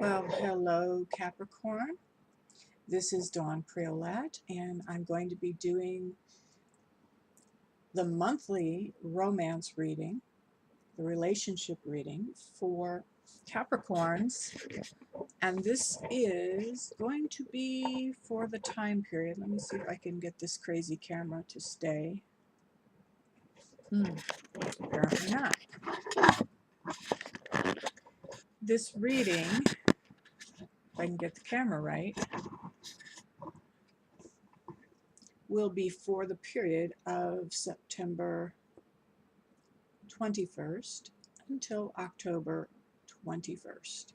Well, hello Capricorn. This is Dawn Priolet, and I'm going to be doing the monthly romance reading, the relationship reading for Capricorns. And this is going to be for the time period. Let me see if I can get this crazy camera to stay. Apparently not. This reading, if I can get the camera right, will be for the period of September 21st until October 21st.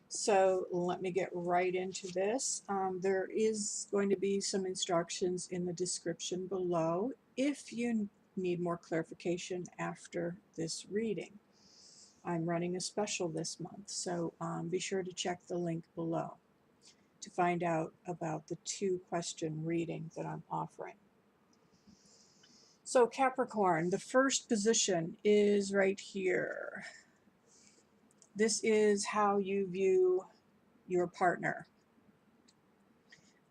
So let me get right into this. There is going to be some instructions in the description below if you need more clarification after this reading. I'm running a special this month, so be sure to check the link below to find out about the 2-question reading that I'm offering. So Capricorn, the first position is right here. This is how you view your partner.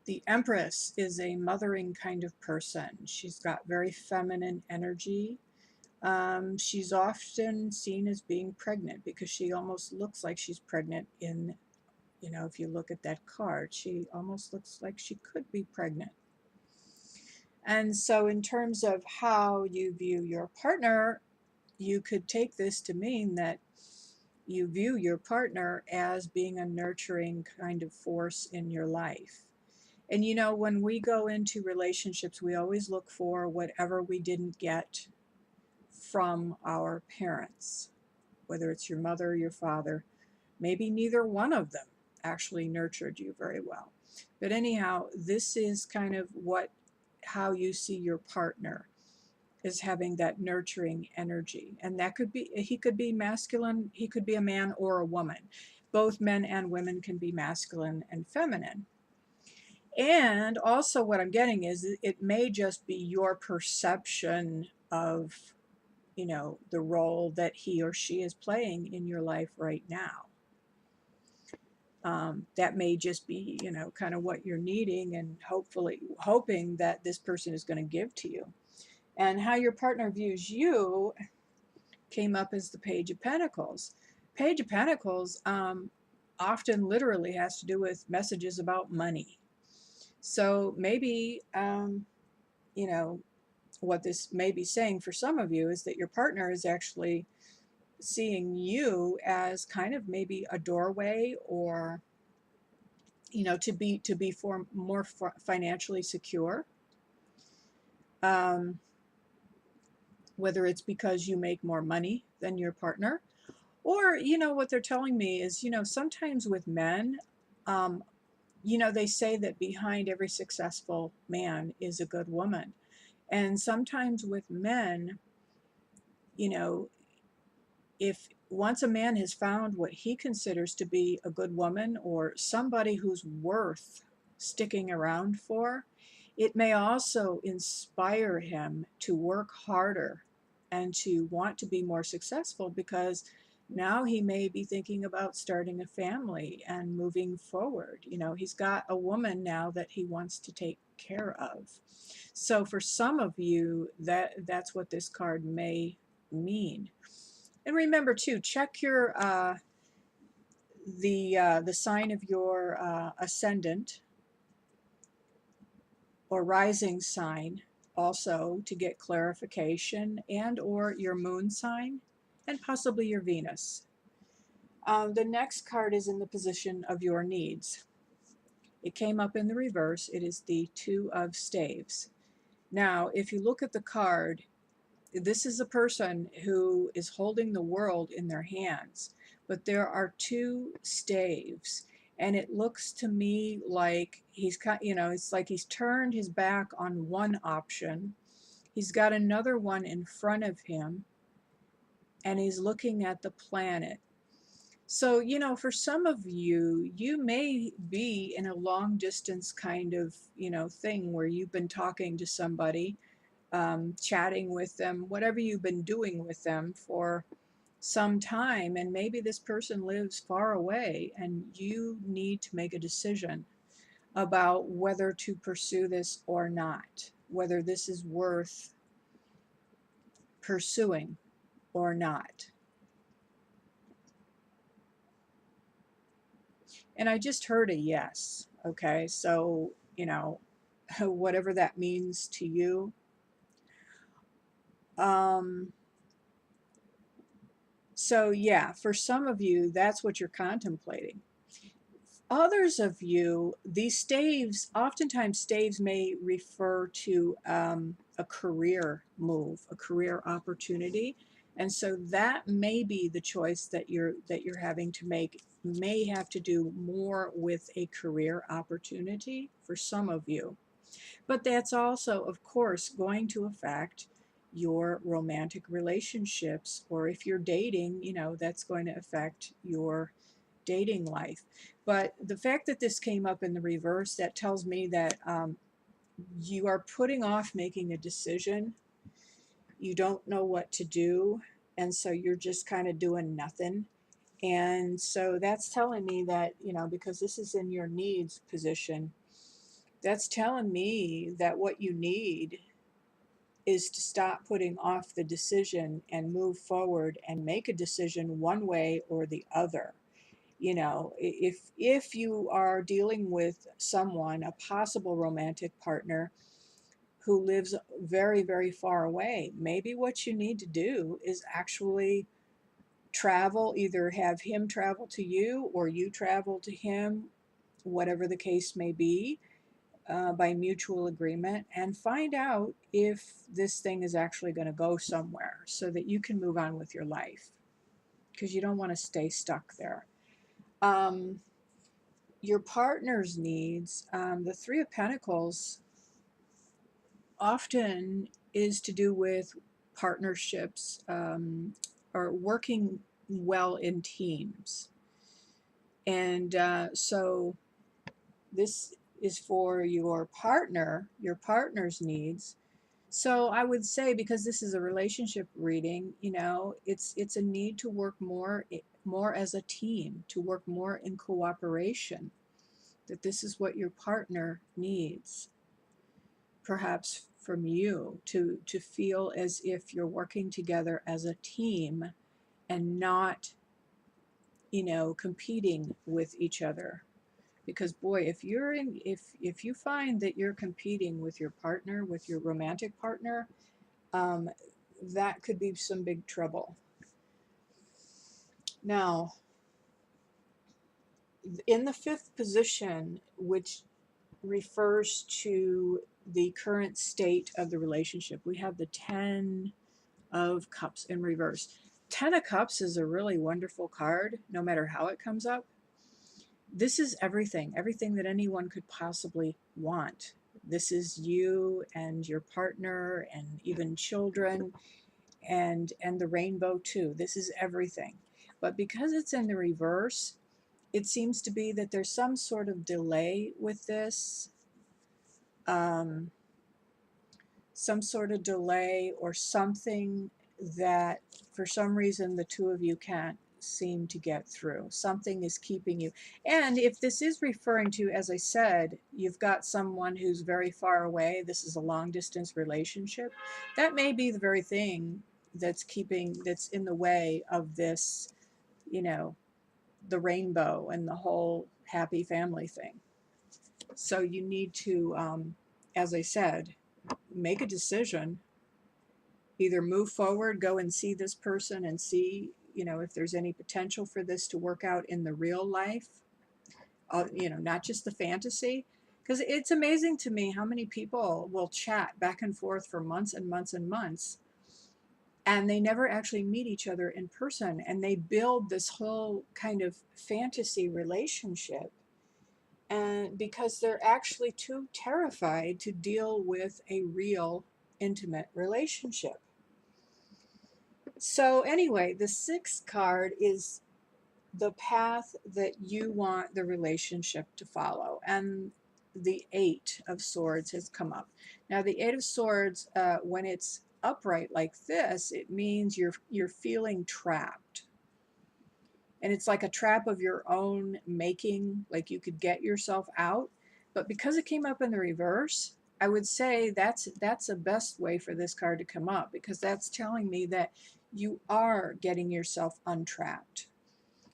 The Empress is a mothering kind of person. She's got very feminine energy. She's often seen as being pregnant because she almost looks like she's pregnant if you look at that card, she almost looks like she could be pregnant. And so in terms of how you view your partner, you could take this to mean that you view your partner as being a nurturing kind of force in your life. And when we go into relationships, we always look for whatever we didn't get from our parents, whether it's your mother or your father. Maybe neither one of them actually nurtured you very well. But anyhow, this is kind of how you see your partner, is having that nurturing energy. And that could be, he could be masculine, he could be a man or a woman. Both men and women can be masculine and feminine. And also what I'm getting is it may just be your perception of, the role that he or she is playing in your life right now. That may just be, kind of what you're needing and hoping that this person is going to give to you. And how your partner views you came up as the Page of Pentacles. Page of Pentacles often literally has to do with messages about money. So maybe, what this may be saying for some of you is that your partner is actually seeing you as kind of maybe a doorway, or to be more financially secure. Whether it's because you make more money than your partner, or what they're telling me is sometimes with men, they say that behind every successful man is a good woman. And sometimes with men, if once a man has found what he considers to be a good woman, or somebody who's worth sticking around for, it may also inspire him to work harder and to want to be more successful, because now he may be thinking about starting a family and moving forward. He's got a woman now that he wants to take care of. So for some of you, that's what this card may mean. And remember too, check your the sign of your ascendant or rising sign also to get clarification, and or your moon sign, and possibly your Venus. The next card is in the position of your needs. It came up in the reverse. It is the Two of Staves. Now, if you look at the card, this is a person who is holding the world in their hands, but there are two staves, and it looks to me like it's like he's turned his back on one option. He's got another one in front of him, and he's looking at the planet. So, for some of you, you may be in a long distance kind of, thing where you've been talking to somebody, chatting with them, whatever you've been doing with them for some time, and maybe this person lives far away, and you need to make a decision about whether to pursue this or not, whether this is worth pursuing or not. And I just heard a yes. Okay, so, whatever that means to you. Um, so, yeah, for some of you, that's what you're contemplating. Others of you, these staves, oftentimes staves may refer to a career move, a career opportunity. And so that may be the choice that you're having to make, may have to do more with a career opportunity for some of you. But that's also, of course, going to affect your romantic relationships, or if you're dating, that's going to affect your dating life. But the fact that this came up in the reverse, that tells me that you are putting off making a decision. You don't know what to do, and so you're just kind of doing nothing. And so that's telling me that, because this is in your needs position, that's telling me that what you need is to stop putting off the decision and move forward and make a decision one way or the other. If you are dealing with someone, a possible romantic partner who lives very, very far away, maybe what you need to do is actually travel, either have him travel to you or you travel to him, whatever the case may be, by mutual agreement, and find out if this thing is actually going to go somewhere so that you can move on with your life, because you don't want to stay stuck there. Your partner's needs, the Three of Pentacles often is to do with partnerships, or working well in teams. And so this is for your partner, your partner's needs. So I would say, because this is a relationship reading, it's a need to work more as a team, to work more in cooperation, that this is what your partner needs, perhaps from you, to feel as if you're working together as a team and not, competing with each other. Because boy, if you find that you're competing with your partner, with your romantic partner, um, that could be some big trouble. Now, in the fifth position, which refers to the current state of the relationship, we have the Ten of Cups in reverse. Ten of Cups is a really wonderful card, no matter how it comes up. This is everything that anyone could possibly want. This is you and your partner and even children, and the rainbow too. This is everything. But because it's in the reverse, it seems to be that there's some sort of delay with this. Some sort of delay or something that for some reason the two of you can't seem to get through. Something is keeping you. And if this is referring to, as I said, you've got someone who's very far away, this is a long distance relationship, that may be the very thing that's in the way of this, the rainbow and the whole happy family thing. So you need to, as I said, make a decision. Either move forward, go and see this person and see, if there's any potential for this to work out in the real life, not just the fantasy. Because it's amazing to me how many people will chat back and forth for months and months and months, and they never actually meet each other in person, and they build this whole kind of fantasy relationship, and because they're actually too terrified to deal with a real intimate relationship. So anyway, the sixth card is the path that you want the relationship to follow, and the Eight of Swords has come up. Now the Eight of Swords, when it's upright like this, it means you're feeling trapped. And it's like a trap of your own making, like you could get yourself out. But because it came up in the reverse, I would say that's the best way for this card to come up, because that's telling me that you are getting yourself untrapped.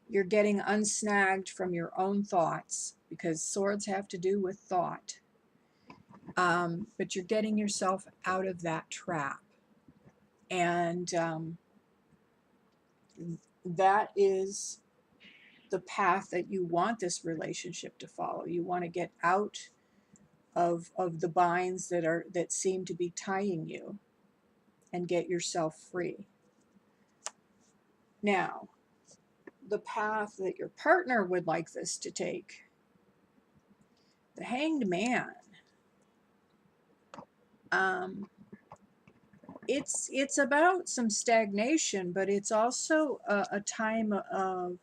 You're getting unsnagged from your own thoughts, because swords have to do with thought. But you're getting yourself out of that trap. And that is the path that you want this relationship to follow. You want to get out of the binds that seem to be tying you and get yourself free. Now, the path that your partner would like this to take, the Hanged Man. It's about some stagnation, but it's also a time of,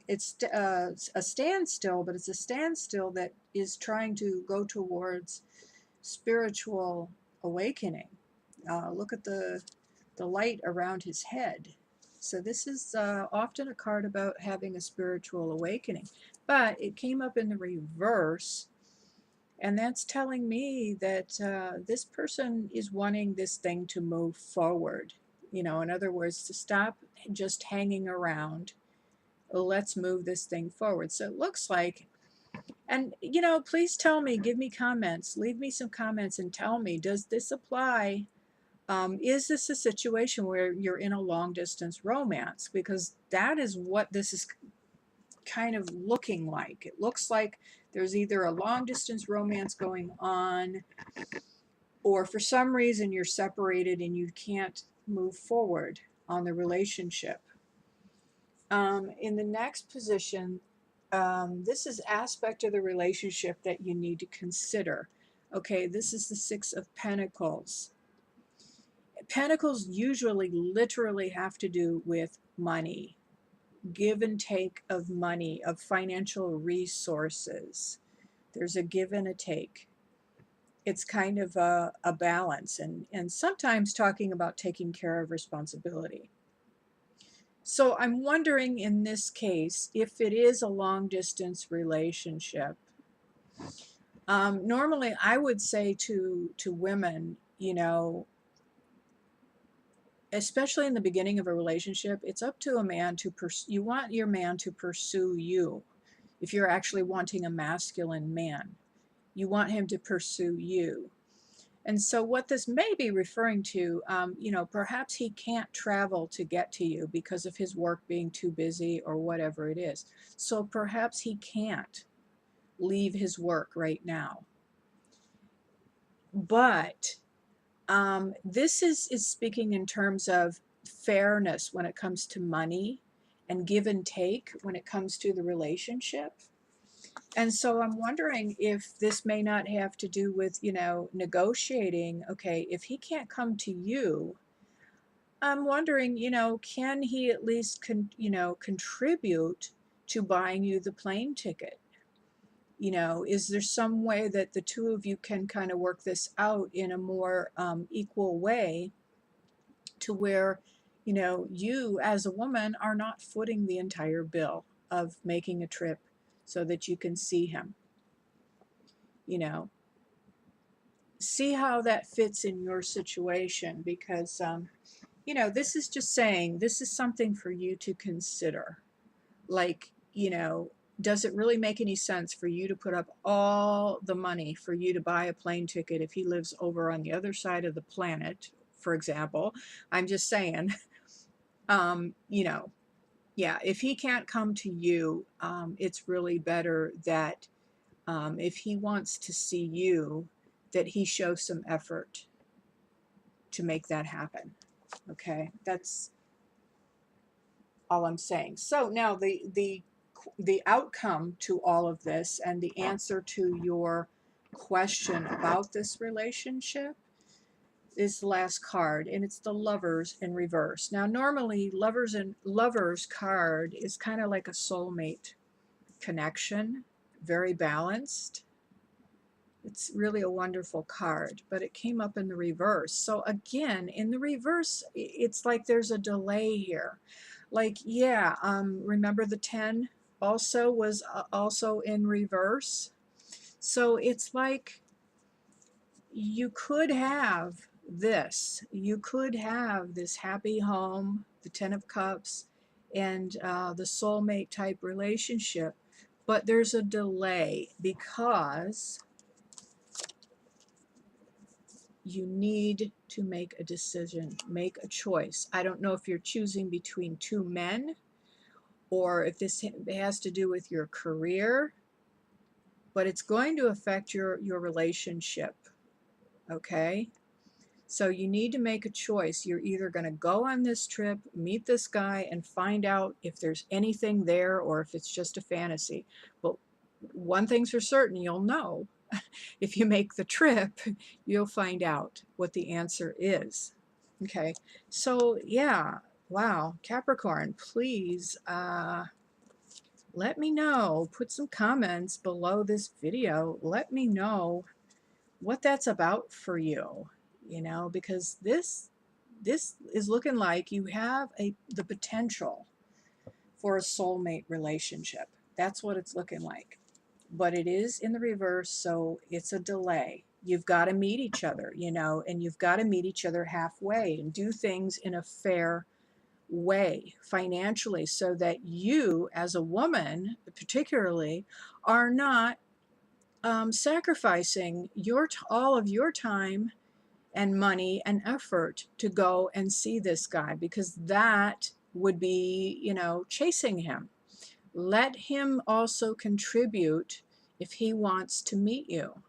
it's a standstill, but it's a standstill that is trying to go towards spiritual awakening. Look at the light around his head. So this is often a card about having a spiritual awakening, but it came up in the reverse, and that's telling me that this person is wanting this thing to move forward. You know, in other words, to stop just hanging around. Let's move this thing forward. So it looks like, and you know, please tell me, give me comments, leave me some comments and tell me, does this apply? Is this a situation where you're in a long distance romance? Because that is what this is kind of looking like. It looks like there's either a long distance romance going on, or for some reason you're separated and you can't move forward on the relationship. In the next position, this is aspect of the relationship that you need to consider. Okay, this is the Six of Pentacles. Pentacles usually literally have to do with money, give and take of money, of financial resources. There's a give and a take. It's kind of a balance, and sometimes talking about taking care of responsibility. So I'm wondering in this case, if it is a long distance relationship, normally I would say to women, you know, especially in the beginning of a relationship, it's up to a man to you want your man to pursue you. If you're actually wanting a masculine man, you want him to pursue you. And so what this may be referring to, you know, perhaps he can't travel to get to you because of his work being too busy or whatever it is. So perhaps he can't leave his work right now. But this is speaking in terms of fairness when it comes to money, and give and take when it comes to the relationship. And so I'm wondering if this may not have to do with, you know, negotiating. Okay, if he can't come to you, I'm wondering, you know, can he at least contribute to buying you the plane ticket? You know, is there some way that the two of you can kind of work this out in a more equal way, to where, you know, you as a woman are not footing the entire bill of making a trip so that you can see him? You know, see how that fits in your situation, because you know, this is just saying, this is something for you to consider. Like, you know, does it really make any sense for you to put up all the money for you to buy a plane ticket if he lives over on the other side of the planet, for example? I'm just saying, you know, yeah, if he can't come to you, it's really better that if he wants to see you, that he shows some effort to make that happen. Okay, that's all I'm saying. So now the outcome to all of this, and the answer to your question about this relationship, is the last card, and it's the Lovers in reverse. Now normally Lovers card is kind of like a soulmate connection, very balanced. It's really a wonderful card, but it came up in the reverse. So again, in the reverse, it's like there's a delay here. Like, yeah, remember the 10 also was also in reverse. So it's like you could have this. You could have this happy home, the 10 of Cups, and the soulmate type relationship, but there's a delay because you need to make a decision, make a choice. I don't know if you're choosing between two men or if this has to do with your career, but it's going to affect your relationship, okay? So you need to make a choice. You're either going to go on this trip, meet this guy, and find out if there's anything there or if it's just a fantasy. But one thing's for certain, you'll know. If you make the trip, you'll find out what the answer is. Okay, so yeah, wow, Capricorn, please let me know. Put some comments below this video. Let me know what that's about for you, you know, because this is looking like you have the potential for a soulmate relationship. That's what it's looking like. But it is in the reverse, so it's a delay. You've got to meet each other, you know, and you've got to meet each other halfway and do things in a fair way financially so that you, as a woman particularly, are not sacrificing all of your time and money and effort to go and see this guy, because that would be, you know, chasing him. Let him also contribute if he wants to meet you.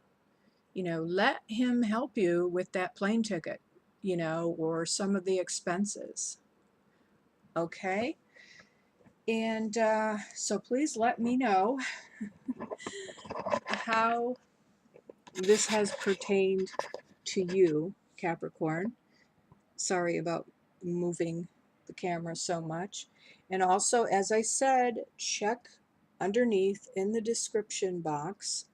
You know, let him help you with that plane ticket, you know, or some of the expenses. Okay? And so please let me know how this has pertained to you, Capricorn. Sorry about moving the camera so much. And also, as I said, check underneath in the description box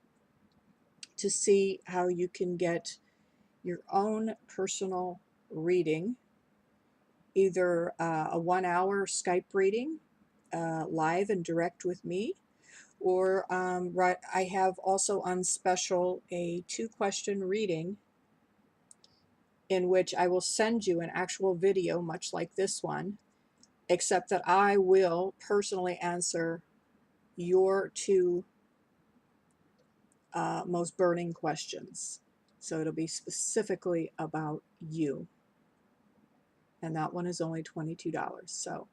to see how you can get your own personal reading, either a 1-hour Skype reading, live and direct with me, or I have also on special a 2-question reading in which I will send you an actual video much like this one, except that I will personally answer your 2 most burning questions. So it'll be specifically about you. And that one is only $22. So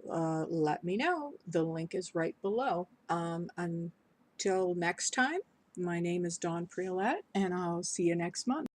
let me know. The link is right below. Until next time, my name is Dawn Priolet, and I'll see you next month.